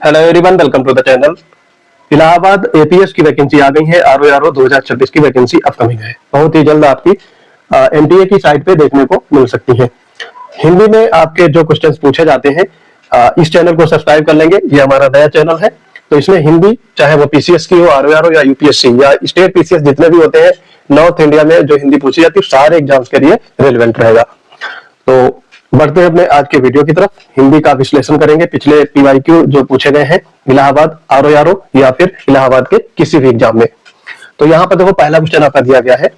Hello everyone, welcome to the channel. Allahabad APS की vacancy आ गई है। आरओ 2026 की वैकेंसी अपकमिंग है। बहुत ही जल्द आपकी एनटीए की साइट पे देखने को मिल सकती है। हिंदी में आपके जो क्वेश्चंस पूछे जाते हैं, इस चैनल को सब्सक्राइब कर लेंगे। ये हमारा नया चैनल है, तो इसमें हिंदी चाहे वो पीसीएस की हो, आरओ या यूपीएससी या स्टेट पीसीएस जितने भी होते हैं नॉर्थ इंडिया में जो हिंदी पूछी जाती है सारे एग्जाम्स के लिए रेलिवेंट रहेगा। तो बढ़ते हैं अपने आज के वीडियो की तरफ। हिंदी का विश्लेषण करेंगे पिछले पीवाईक्यू जो पूछे गए हैं इलाहाबाद आरओ या फिर इलाहाबाद के किसी भी एग्जाम में। तो यहाँ पर देखो, पहला क्वेश्चन आपका दिया गया है,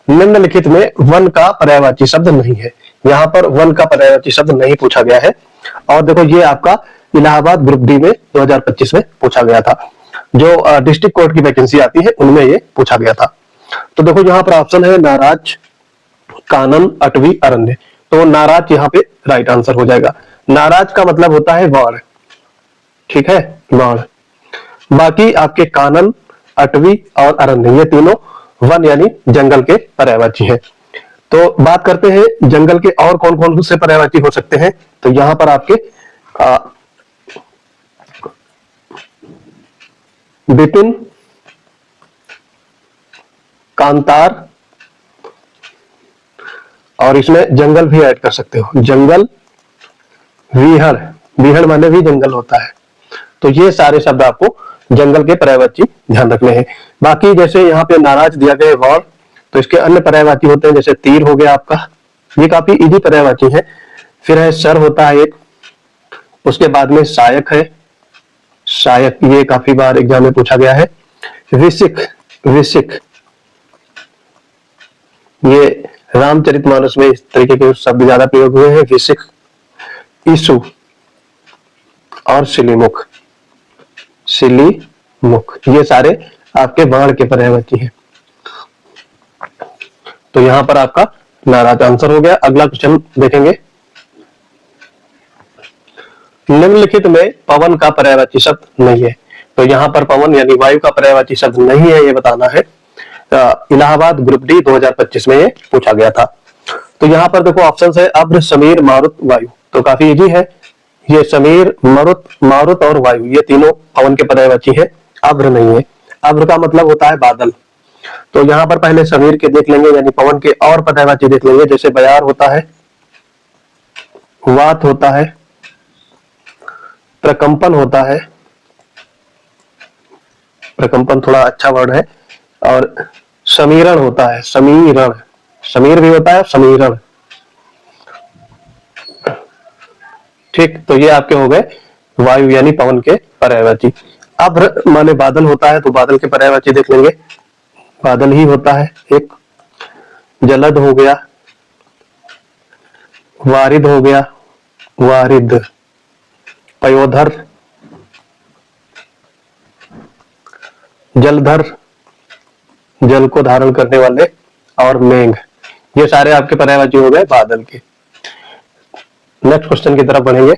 निम्नलिखित में वन का पर्यायवाची शब्द नहीं है। यहाँ पर वन का पर्यायवाची शब्द नहीं पूछा गया है। और देखो, ये आपका इलाहाबाद ग्रुप डी में 2025 में पूछा गया था। जो डिस्ट्रिक्ट कोर्ट की वैकेंसी आती है उनमें ये पूछा गया था। तो देखो, यहाँ पर ऑप्शन है नाराज, कानन, अटवी, अरण्य। तो नाराज यहाँ पे राइट आंसर हो जाएगा। नाराज का मतलब होता है बाढ़, ठीक है, बाढ़। बाकी आपके कानन, अटवी और अरण्य ये तीनों वन यानी जंगल के पर्यायवाची हैं। तो बात करते हैं जंगल के और कौन कौन से पर्यायवाची हो सकते हैं। तो यहां पर आपके विपिन, कांतार और इसमें जंगल भी ऐड कर सकते हो। जंगल, विहड़, विहड़ माने भी जंगल होता है। तो ये सारे शब्द आपको जंगल के पर्यायवाची ध्यान रखने हैं। बाकी जैसे यहाँ पे नाराज दिया गया वॉर, तो इसके अन्य पर्यायवाची होते हैं जैसे तीर हो गया आपका, ये काफी इजी पर्यायवाची है। फिर है सर होता है एक, उसके बाद में सायक है, सायक ये काफी बार एग्जाम में पूछा गया है। विसिक, विसिक ये रामचरितमानस में इस तरीके के शब्द ज्यादा प्रयोग हुए हैं। विसिक, ईसु और सिलीमुख, सिलीमुख ये सारे आपके बाण के पर्यायवाची हैं। तो यहां पर आपका नाराज आंसर हो गया। अगला क्वेश्चन देखेंगे, निम्नलिखित में पवन का पर्यायवाची शब्द नहीं है। तो यहां पर पवन यानी वायु का पर्यायवाची शब्द नहीं है, ये बताना है। इलाहाबाद ग्रुप डी 2025 में ये पूछा गया था। तो यहाँ पर देखो ऑप्शन है अभ्र, समीर, मारुत, वायु। तो काफी इजी है। ये समीर, मारुत, मारुत और वायु ये तीनों पवन के पर्यायवाची है। अभ्र नहीं है। अभ्र का मतलब होता है बादल। तो यहाँ पर पहले समीर के देख लेंगे यानी पवन के और पर्यायवाची देख लेंगे। जैसे बयार होता है, वात होता है, प्रकंपन होता है, प्रकंपन थोड़ा अच्छा वर्ड है, और समीरण होता है, समीरण, समीर भी होता है, समीरण, ठीक। तो ये आपके हो गए वायु यानी पवन के पर्यायवाची। अभ्र माने बादल होता है, तो बादल के पर्यायवाची देख लेंगे, बादल ही होता है एक। जलद हो गया, वारिद हो गया, वारिद, पयोधर, जलधर, जल को धारण करने वाले, और मेघ ये सारे आपके पर्यायवाची हो गए बादल के। नेक्स्ट क्वेश्चन की तरफ बढ़ेंगे।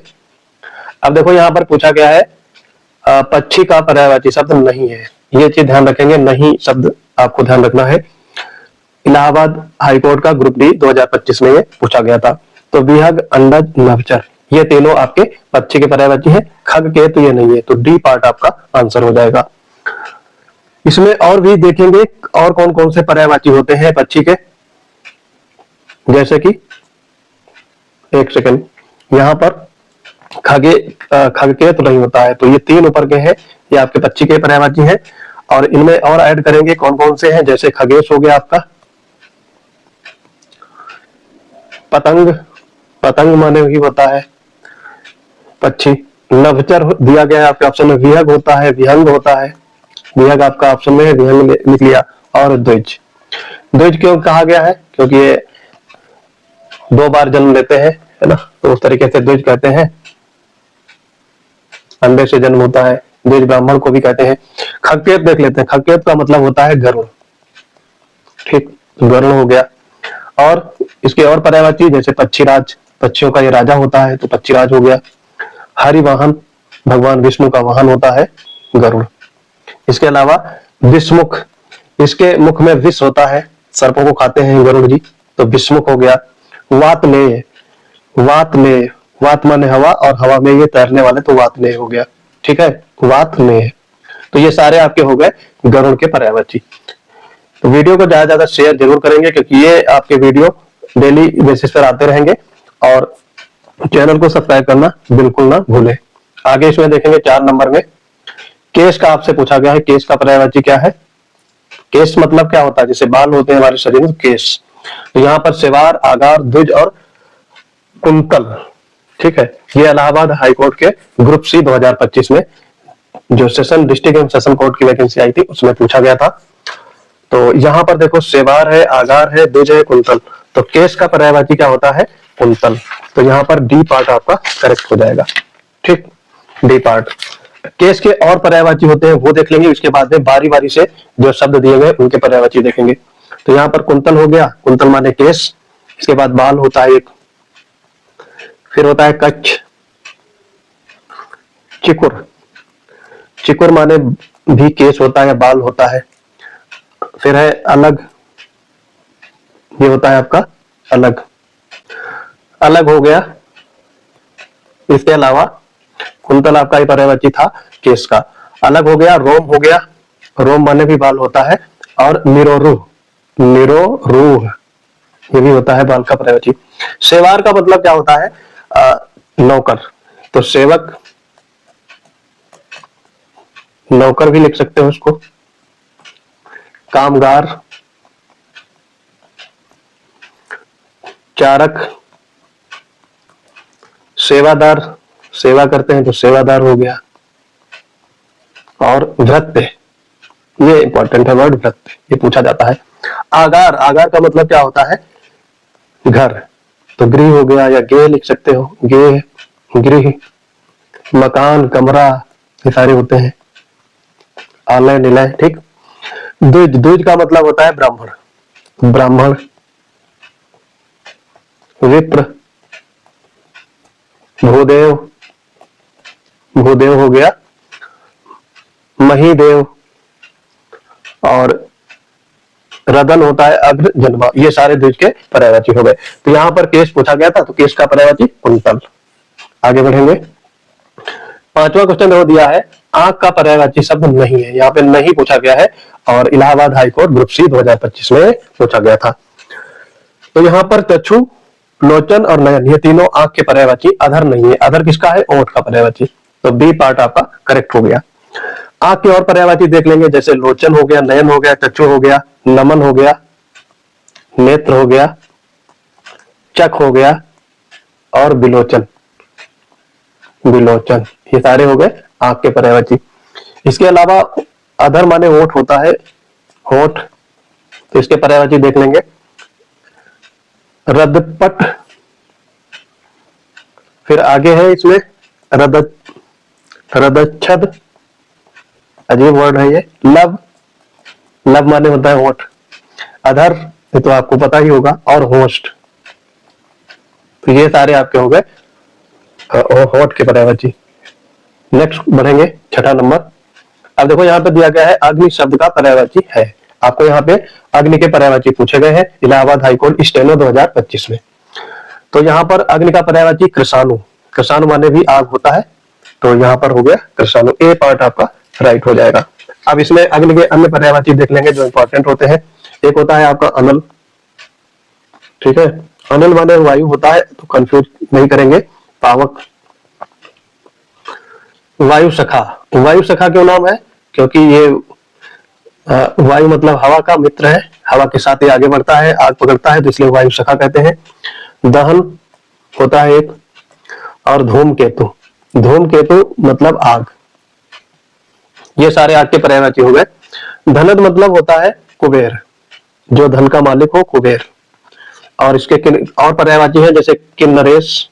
अब देखो यहाँ पर पूछा गया है पक्षी का पर्यायवाची शब्द नहीं है। ये चीज ध्यान रखेंगे, नहीं शब्द आपको ध्यान रखना है। इलाहाबाद हाईकोर्ट का ग्रुप डी 2025 में ये पूछा गया था। तो विहग, अंडज, नभचर ये तीनों आपके पक्षी के पर्यायवाची है। खग के तो ये नहीं है, तो डी पार्ट आपका आंसर हो जाएगा। इसमें और भी देखेंगे और कौन कौन से पर्यायवाची होते हैं पक्षी के, जैसे कि एक सेकंड, यहाँ पर खगे, खग के तो नहीं होता है, तो ये तीन ऊपर के हैं, ये आपके पक्षी के पर्यायवाची हैं। और इनमें और ऐड करेंगे कौन कौन से हैं, जैसे खगेश हो गया आपका, पतंग, पतंग माने ही होता है पक्षी। नभचर दिया गया है आपके ऑप्शन में, विहग होता है, विहंग होता है, विहग आपका ऑप्शन में है, विहंग लिख लिया। और द्विज, द्विज क्यों कहा गया है, क्योंकि ये 2 बार जन्म लेते हैं, है ना, तो उस तरीके से द्विज कहते हैं। अंडे से जन्म होता है, द्विज ब्राह्मण को भी कहते हैं। खगकेत देख लेते हैं, खगकेत का मतलब होता है गरुड़, ठीक, गरुड़ हो गया। और इसके और पर्यायवाची जैसे पक्षीराज, पक्षियों का ये राजा होता है, तो पक्षीराज हो गया। हरिवाहन, भगवान विष्णु का वाहन होता है गरुड़। इसके अलावा विषमुख, इसके मुख में विष होता है, सर्पों को खाते हैं गरुड़ जी, तो विषमुख हो गया। वातमेय, वातमेय, वात माने हवा और हवा में ये तैरने वाले, तो वातमेय हो गया। ठीक है, वात में। तो ये सारे आपके हो गए गरुड़ के पर्यायवाची। तो वीडियो को ज्यादा ज्यादा शेयर जरूर करेंगे, क्योंकि ये आपके वीडियो डेली बेसिस पर आते रहेंगे। और चैनल को सब्सक्राइब करना बिल्कुल ना भूलें। आगे इसमें देखेंगे 4 नंबर में केश का आपसे पूछा गया है। केश का पर्यायवाची क्या है? केश मतलब क्या होता है? जैसे बाल होते हैं हमारे शरीर में, केश। तो यहाँ पर सेवार, आगार, द्विज और कुंतल, ठीक है। ये इलाहाबाद हाईकोर्ट के ग्रुप सी 2025 में जो सेशन डिस्ट्रिक्ट एवं सेशन कोर्ट की वैकेंसी आई थी उसमें पूछा गया था। तो यहाँ पर देखो सेवार है, आगार है, द्विज है, कुंतल। तो केश का पर्यायवाची क्या होता है? कुंतल। तो यहाँ पर डी पार्ट आपका करेक्ट हो जाएगा, ठीक, डी पार्ट। केश के और पर्यायवाची होते हैं वो देख लेंगे, उसके बाद में बारी बारी से जो शब्द दिए गए उनके पर्यायवाची देखेंगे। तो यहाँ पर कुंतल हो गया, कुंतल माने केश। इसके बाद बाल होता है एक, फिर होता है कच्छ, चिकुर, चिकुर माने भी केश होता है, बाल होता है। फिर है अलग, ये होता है आपका अलग, अलग हो गया। इसके अलावा कुंतल आपका ही पर्यायवाची था केश का। अलग हो गया, रोम हो गया, रोम माने भी बाल होता है। और निरोरूह, निरोरूह ये भी होता है बाल का पर्यायवाची। सेवार का मतलब क्या होता है? नौकर। तो सेवक, नौकर भी लिख सकते हो उसको। कामगार, चारक, सेवादार, सेवा करते हैं तो सेवादार हो गया। और भृत्य, ये इंपॉर्टेंट है वर्ड, भृत्य, ये पूछा जाता है। आगार, आगार का मतलब क्या होता है? घर। तो गृह हो गया, या गेह लिख सकते हो, गेह, गृह, मकान, कमरा, ये सारे होते हैं। आलय, निलय, ठीक। द्विज, द्विज का मतलब होता है ब्राह्मण, ब्राह्मण, विप्र, भूदेव, भूदेव हो गया, महीदेव, और रदन होता है अग्र जन्मा। ये सारे द्विज के पर्यायवाची हो गए। तो यहाँ पर केश पूछा गया था, तो केश का पर्यायवाची कुंतल। आगे बढ़ेंगे। 5वां क्वेश्चन हो दिया है, आंख का पर्यायवाची शब्द नहीं है। यहाँ पे नहीं पूछा गया है, और इलाहाबाद हाईकोर्ट ग्रुप सी 2025 में पूछा गया था। तो यहाँ पर चक्षु, लोचन और नयन, ये तीनों आंख के पर्यायवाची। अधर नहीं है, अधर किसका है? ओठ का पर्यायवाची। तो बी पार्ट आपका करेक्ट हो गया। आंख के और पर्यायवाची देख लेंगे, जैसे लोचन हो गया, नयन हो गया, चक्षु हो गया, नमन हो गया, नेत्र हो गया, चक हो गया, और विलोचन, विलोचन, ये सारे हो गए आंख के पर्यायवाची। इसके अलावा अधर माने होठ होता है, होठ, तो इसके पर्यायवाची देख लेंगे। रदपट, फिर आगे है इसमें रद, रदच्छद, अजीब वर्ड है ये। लब, लब माने होता है होठ। अधर, ये तो आपको पता ही होगा। और होस्ट, तो ये सारे आपके हो गए होठ के पर्यायवाची। नेक्स्ट बढ़ेंगे 6ठा नंबर। अब देखो यहाँ पे दिया गया है अग्नि शब्द का पर्यायवाची है। आपको यहाँ पे अग्नि के पर्यायवाची पूछे गए हैं इलाहाबाद हाईकोर्ट स्टेनो 2025 में। तो यहाँ पर अग्नि का पर्यायवाची कृषाणु, कृषाणु माने भी आग होता है। तो यहाँ पर हो गया कृषाणु, ए पार्ट आपका राइट हो जाएगा। अब इसमें अग्नि के अन्य पर्यायवाची देख लेंगे जो इंपॉर्टेंट होते हैं। एक होता है आपका अनल, ठीक है, अनल माने वायु होता है, तो कंफ्यूज नहीं करेंगे। पावक, वायु सखा, वायु सखा क्यों नाम है? क्योंकि ये वायु मतलब हवा का मित्र है, हवा के साथ ये आगे बढ़ता है, आग पकड़ता है, तो इसलिए वायु सखा कहते हैं। दहन होता है एक, और धूमकेतु, धूमकेतु मतलब आग। ये सारे आग के पर्यायवाची हो गए। धनद मतलब होता है कुबेर, जो धन का मालिक हो, कुबेर। और इसके और पर्यायवाची है, जैसे किन्नरेश,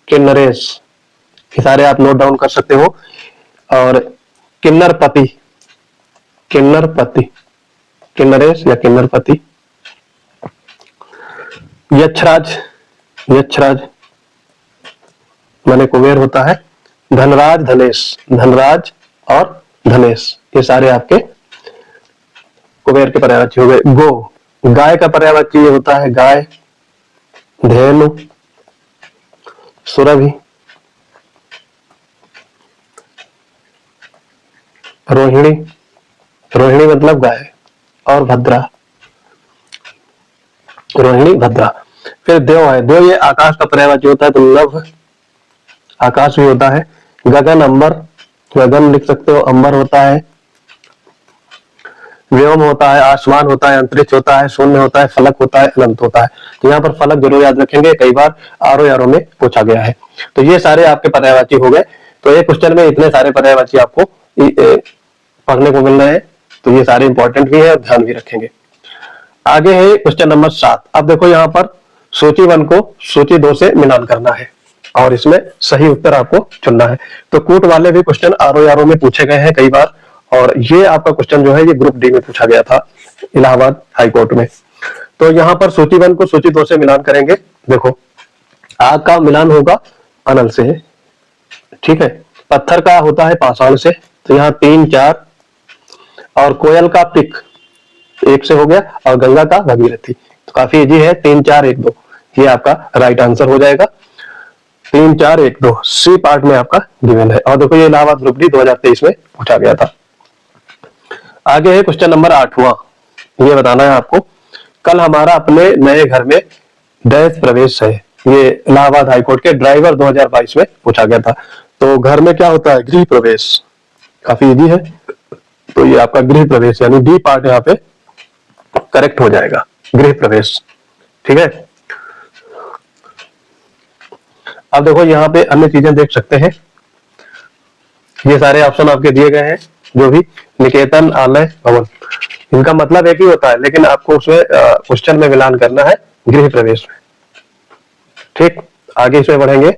किन्नरेश, ये सारे आप नोट डाउन कर सकते हो। और किन्नरपति, किन्नरपति, किन्नरेश या किन्नरपति। यक्षराज, यक्षराज माने कुबेर होता है। धनराज, धनेश, धनराज और धनेश, ये सारे आपके कुबेर के पर्यायवाची हो गए। गो, गाय का पर्यायवाची ये होता है गाय, धेनु, सुरभि, रोहिणी, रोहिणी मतलब गाय, और भद्रा, रोहिणी भद्रा। फिर देव है, देव ये आकाश का पर्यायवाची होता है, तो नभ आकाश भी होता है। गगन अंबर, गगन लिख सकते हो, अंबर होता है। व्योम होता है, आसमान होता है, अंतरिक्ष होता है, शून्य होता है, फलक होता है, अनंत होता है। तो यहाँ पर फलक जरूर याद रखेंगे, कई बार आरो में पूछा गया है। तो ये सारे आपके पर्यायवाची हो गए। तो एक क्वेश्चन में इतने सारे पर्यायवाची आपको पढ़ने को मिल रहे हैं, तो ये सारे इंपॉर्टेंट भी है और ध्यान भी रखेंगे। आगे है क्वेश्चन नंबर 7। अब देखो यहाँ पर सूची 1 को सूची 2 से मिलान करना है और इसमें सही उत्तर आपको चुनना है। तो कूट वाले भी क्वेश्चन आरो में पूछे गए हैं कई बार, और ये आपका क्वेश्चन जो है ये ग्रुप डी में पूछा गया था इलाहाबाद हाई कोर्ट में। तो यहाँ पर सूची 1 को सूची 2 से मिलान करेंगे। देखो, आग का मिलान होगा अनल से, ठीक है। पत्थर का होता है पाषाण से, तो यहाँ 3 4, और कोयल का पिक 1 से हो गया, और गंगा का भगीरथी। तो काफी इजी है, 3 4 1 2 ये आपका राइट आंसर हो जाएगा। 3 4 1 2 सी पार्ट में आपका गिवन है। और देखो ये इलाहाबाद ग्रुप डी 2023 में पूछा गया था। आगे है क्वेश्चन नंबर 8वां। ये बताना है आपको, कल हमारा अपने नए घर में डैश प्रवेश है। ये इलाहाबाद हाईकोर्ट के ड्राइवर 2022 में पूछा गया था। तो घर में क्या होता है, गृह प्रवेश। काफी इजी है, तो ये आपका गृह प्रवेश यानी डी पार्ट यहाँ पे करेक्ट हो जाएगा, गृह प्रवेश, ठीक है। अब देखो यहाँ पे अन्य चीजें देख सकते हैं, ये सारे ऑप्शन आपके दिए गए हैं, जो भी निकेतन, आलय, भवन, इनका मतलब एक ही होता है, लेकिन आपको उसमें क्वेश्चन में मिलान करना है गृह प्रवेश में, ठीक। आगे इसमें बढ़ेंगे।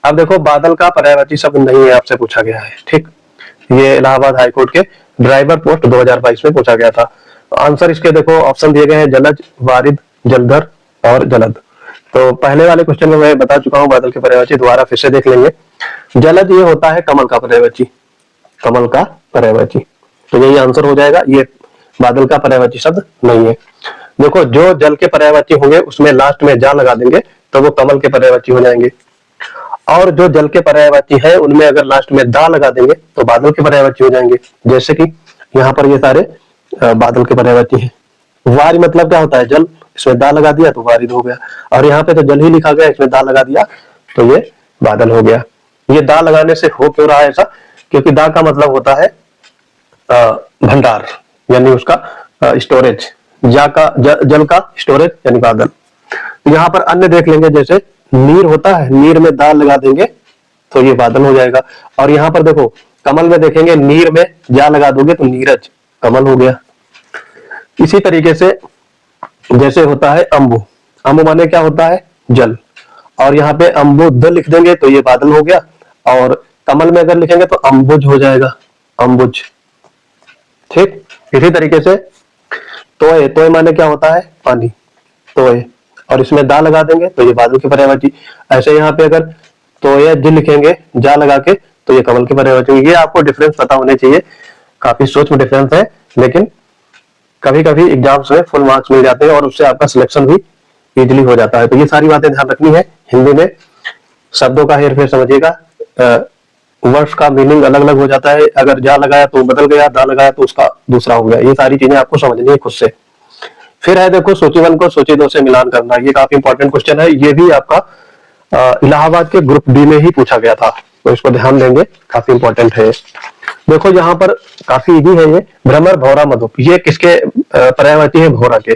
अब देखो बादल का पर्यायवाची शब्द नहीं है, आपसे पूछा गया है, ठीक। ये इलाहाबाद हाईकोर्ट के ड्राइवर पोस्ट 2022 में पूछा गया था। आंसर इसके देखो ऑप्शन दिए गए हैं, जलज, वारिद, जलधर और जलद। तो पहले वाले क्वेश्चन में मैं बता चुका हूं बादल के पर्यायवाची, दोबारा फिर से देख लेंगे। जलद ये होता है कमल का पर्यायवाची, कमल का पर्यायवाची, तो यही आंसर हो जाएगा। ये बादल का पर्यायवाची शब्द नहीं है। देखो जो जल के पर्यायवाची होंगे उसमें लास्ट में जा लगा देंगे तो वो कमल के पर्यायवाची हो जाएंगे, और जो जल के पर्यायवाची है उनमें अगर लास्ट में दा लगा देंगे तो बादल के पर्यायवाची हो जाएंगे। जैसे कि यहाँ पर ये सारे बादल के पर्यायवाची हैं। वारी मतलब क्या होता है, जल, इसमें दा लगा दिया तो वारिद हो गया, और यहाँ पे तो जल ही लिखा गया, इसमें दा लगा दिया तो ये बादल हो गया। ये दा लगाने से हो क्यों रहा है ऐसा, क्योंकि दा का मतलब होता है भंडार, यानी उसका स्टोरेज, जल का स्टोरेज यानी बादल। यहाँ पर अन्य देख लेंगे, जैसे नीर होता है, नीर में दा लगा देंगे तो ये बादल हो जाएगा। और यहाँ पर देखो कमल में देखेंगे, नीर में जा लगा दोगे तो नीरज, कमल हो गया। इसी तरीके से जैसे होता है अंबु, अंबु माने क्या होता है, जल, और यहाँ पे अंबुद लिख देंगे तो ये बादल हो गया, और कमल में अगर लिखेंगे तो अंबुज हो जाएगा, अंबुज, ठीक। इसी तरीके से तोय, तोय माने क्या होता है, पानी, तोय, और इसमें दा लगा देंगे तो ये बादल के पर्यायवाची। ऐसे यहाँ पे अगर तोय जी लिखेंगे जा लगा के तो ये कमल के पर्यायवाची। ये आपको डिफरेंस पता होने चाहिए, काफी सूक्ष्म डिफरेंस है, लेकिन कभी कभी एग्जाम्स में फुल मार्क्स मिल जाते हैं और उससे आपका सिलेक्शन भी इजीली हो जाता है। तो ये सारी बातें ध्यान रखनी है। हिंदी में शब्दों का हेरफेर समझिएगा, वर्ड्स का मीनिंग अलग अलग हो जाता है, अगर जा लगाया तो बदल गया, दा लगाया तो उसका दूसरा हो गया। ये सारी चीजें आपको समझनी है खुद से। फिर है देखो सूची 1 को सूची 2 से मिलान करना, ये काफी इंपॉर्टेंट क्वेश्चन है। ये भी आपका इलाहाबाद के ग्रुप डी में ही पूछा गया था, तो इसको ध्यान देंगे, काफी इंपॉर्टेंट है। देखो यहाँ पर काफी इजी है, ये भ्रमर, भौरा, मधुप, ये किसके पर्यायवाची है, भौरा के।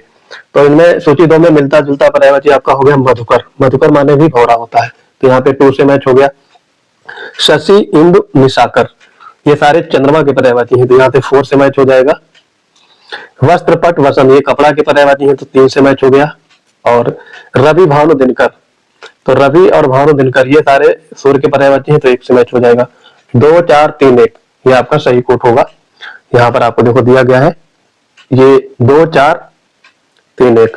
तो इनमें सूची 2 में मिलता जुलता पर्यायवाची आपका हो गया मधुकर, मधुकर माने भी भौरा होता है, तो यहाँ पे 2 से मैच हो गया। शशि, इंदु, निशाकर, ये सारे चंद्रमा के पर्यायवाची हैं, तो यहाँ पे 4 से मैच हो जाएगा। वस्त्र, पट, वसन, ये कपड़ा के पर्यायवाची हैं, तो 3 से मैच हो गया। और रवि, भानु, दिनकर, तो रवि और भानु, दिनकर ये सारे सूर्य के पर्यायवाची हैं, तो 1 से मैच हो जाएगा। 2 4 3 1 ये आपका सही कोट होगा। यहाँ पर आपको देखो दिया गया है, ये 2 4 3 1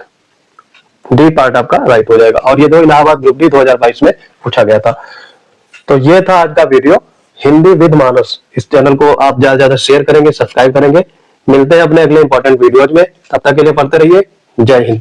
डी पार्ट आपका राइट हो जाएगा। और ये दो इलाहाबाद ग्रुप डी 2022 में पूछा गया था। तो ये था आज का वीडियो, हिंदी विद मानस। इस चैनल को आप ज्यादा से ज्यादा शेयर करेंगे, सब्सक्राइब करेंगे। मिलते हैं अपने अगले इंपॉर्टेंट वीडियोज में, तब तक के लिए पढ़ते रहिए। जय हिंद।